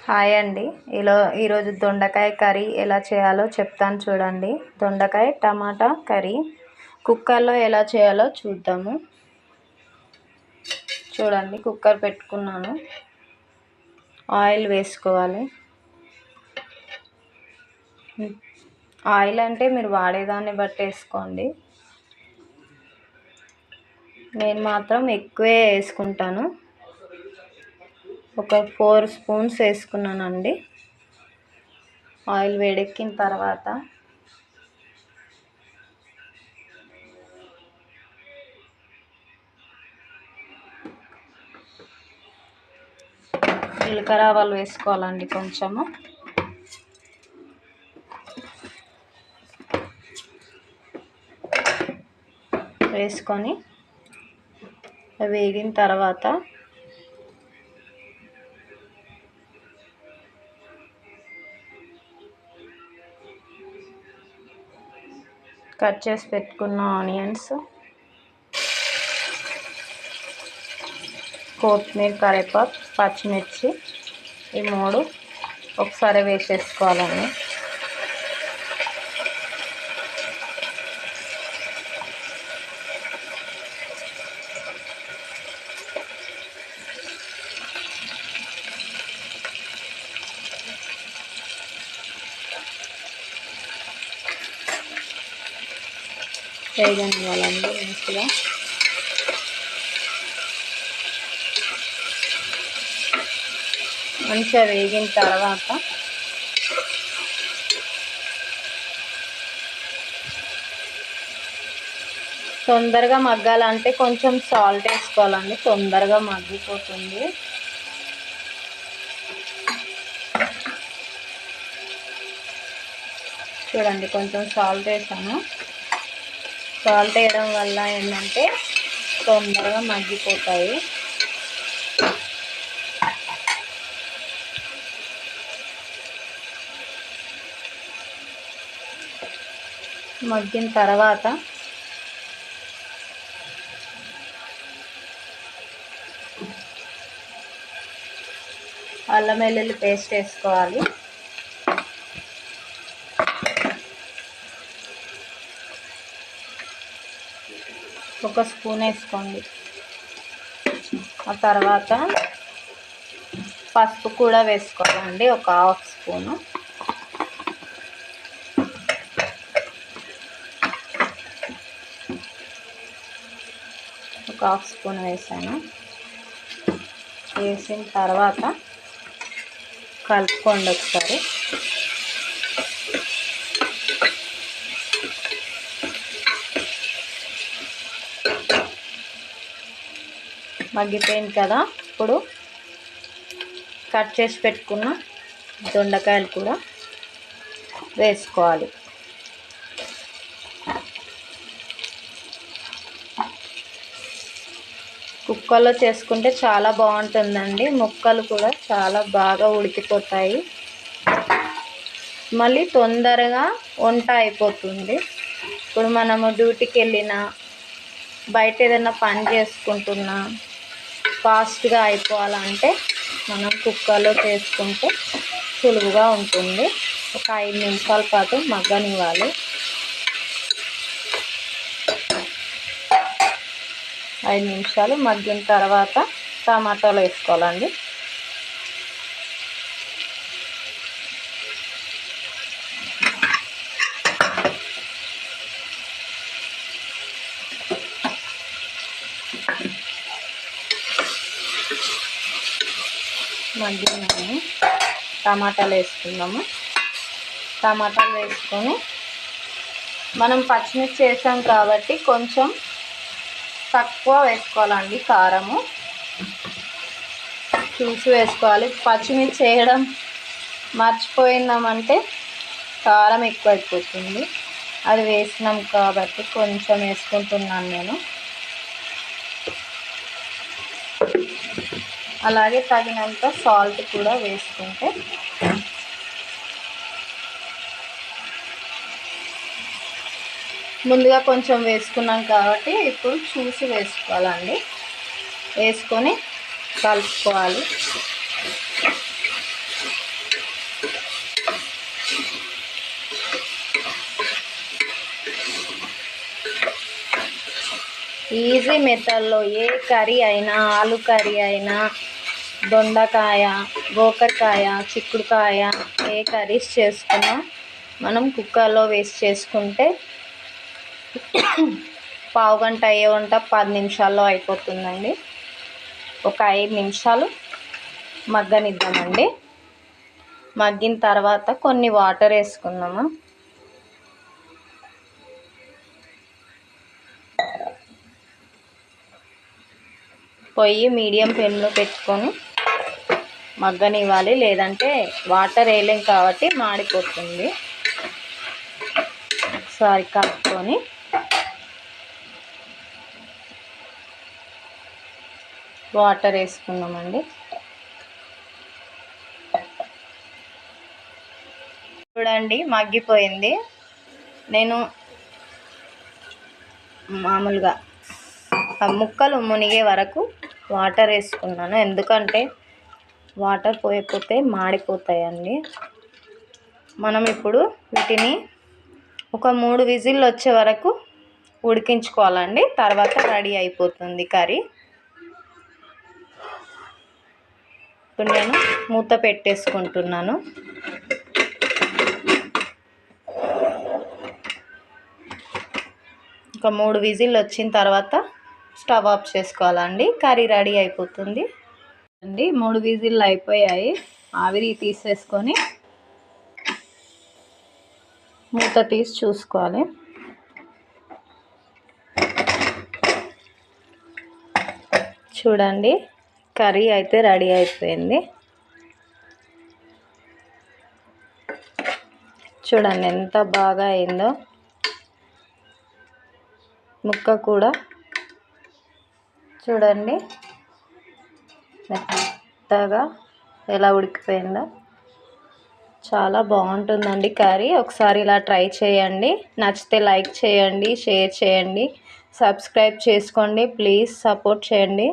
Hi అండి. ఈరోజు దొండకాయ కర్రీ ఎలా చేయాలో చెప్తాను చూడండి. దొండకాయ టమాటా కర్రీ కుక్కర్లో ఎలా చేయాలో చూద్దాము. చూడండి, కుక్కర్ పెట్టుకున్నాను. ఆయిల్ వేసుకోవాలి. ఆయిల్ అంటే మీరు వాడేదాన్ని బట్టి వేసుకోండి. నేను మాత్రం ఎక్కువే వేసుకుంటాను. ఒక 4 స్పూన్స్ వేసుకున్నానండి. ఆయిల్ వేడెక్కిన తర్వాత జీలకర్ర ఆవాలు వేసుకోవాలండి. కొంచెము వేసుకొని వేగిన తర్వాత కట్ చేసి పెట్టుకున్న ఆనియన్స్, కొత్తిమీర, కరివేపాకు, పచ్చిమిర్చి ఈ 3 ఒకసారి వేసేసుకోవాలండి. వేగనివ్వాలండి మంచిగా. మంచిగా వేగిన తర్వాత తొందరగా మగ్గాలంటే కొంచెం సాల్ట్ వేసుకోవాలండి. తొందరగా మగ్గిపోతుంది. చూడండి, కొంచెం సాల్ట్ వేసాను. సాల్ట్ వేయడం వల్ల ఏంటంటే తొందరగా మగ్గిపోతాయి. మగ్గిన తర్వాత అల్లం వెల్లుల్లి పేస్ట్ వేసుకోవాలి. ఒక స్పూన్ వేసుకోండి. ఆ తర్వాత పసుపు కూడా వేసుకోవాలండి, ఒక 1/2 స్పూను. ఒక 1/2 స్పూన్ వేసాను. వేసిన తర్వాత కలుపుకోండి ఒకసారి. మగ్గిపోయింది కదా. ఇప్పుడు కట్ చేసి పెట్టుకున్న దొండకాయలు కూడా వేసుకోవాలి. కుక్కర్లో చేసుకుంటే చాలా బాగుంటుందండి. ముక్కలు కూడా చాలా బాగా ఉడికిపోతాయి. మళ్ళీ తొందరగా వంట అయిపోతుంది. ఇప్పుడు మనము డ్యూటీకి వెళ్ళినా, బయట ఏదైనా పని చేసుకుంటున్నా ఫాస్ట్గా అయిపోవాలంటే మనం కుక్కర్లో చేసుకుంటే సులువుగా ఉంటుంది. ఒక 5 నిమిషాల పాటు మగ్గనివ్వాలి. 5 నిమిషాలు మగ్గిన తర్వాత టమాటాలు వేసుకోవాలండి. మగ్గినాము. టమాటాలు వేసుకుందాము. టమాటాలు వేసుకొని మనం పచ్చిమిర్చి వేసాం కాబట్టి కొంచెం తక్కువ వేసుకోవాలండి. కారము చూసి వేసుకోవాలి. పచ్చిమిర్చి వేయడం మర్చిపోయినామంటే కారం ఎక్కువైపోతుంది. అది వేసినాం కాబట్టి కొంచెం వేసుకుంటున్నాను నేను. అలాగే తగినంత సాల్ట్ కూడా వేసుకుంటే ముందుగా కొంచెం వేసుకున్నాం కాబట్టి ఇప్పుడు చూసి వేసుకోవాలండి. వేసుకొని కలుపుకోవాలి. ఈజీ మెథడ్లో ఏ కర్రీ అయినా, ఆలు కర్రీ అయినా, దొండకాయ, గోకరకాయ, చిక్కుడుకాయ ఏ కర్రీస్ చేసుకున్నా మనం కుక్కర్లో వేసి చేసుకుంటే పావుగంట అయ్యే వంట 10 నిమిషాల్లో అయిపోతుందండి. ఒక 5 నిమిషాలు మగ్గనిద్దామండి. మగ్గిన తర్వాత కొన్ని వాటర్ వేసుకుందాము. పొయ్యి మీడియం ఫ్లేమ్లో పెట్టుకొని మగ్గనివ్వాలి, లేదంటే వాటర్ వేయలేం కాబట్టి మాడిపోతుంది. ఒకసారి కలుపుకొని వాటర్ వేసుకుందామండి. చూడండి మగ్గిపోయింది. నేను మామూలుగా ముక్కలు మునిగే వరకు వాటర్ వేసుకున్నాను, ఎందుకంటే వాటర్ పోయకపోతే మాడిపోతాయండి. మనం ఇప్పుడు వీటిని ఒక 3 విజిల్లు వచ్చే వరకు ఉడికించుకోవాలండి. తర్వాత రెడీ అయిపోతుంది కర్రీ. ఇప్పుడు నేను మూత పెట్టేసుకుంటున్నాను. ఒక 3 విజిల్లు వచ్చిన తర్వాత స్టవ్ ఆఫ్ చేసుకోవాలండి. కర్రీ రెడీ అయిపోతుంది అండి. 3 విజిల్లు అయిపోయాయి. ఆవిరి తీసేసుకొని మూత తీసి చూసుకోవాలి. చూడండి కర్రీ అయితే రెడీ అయిపోయింది. చూడండి ఎంత బాగా అయిందో. ముక్క కూడా చూడండి మెత్తగా ఎలా ఉడికిపోయిందో. చాలా బాగుంటుందండి కర్రీ. ఒకసారి ఇలా ట్రై చేయండి. నచ్చితే లైక్ చేయండి, షేర్ చేయండి, సబ్స్క్రైబ్ చేసుకోండి. ప్లీజ్ సపోర్ట్ చేయండి.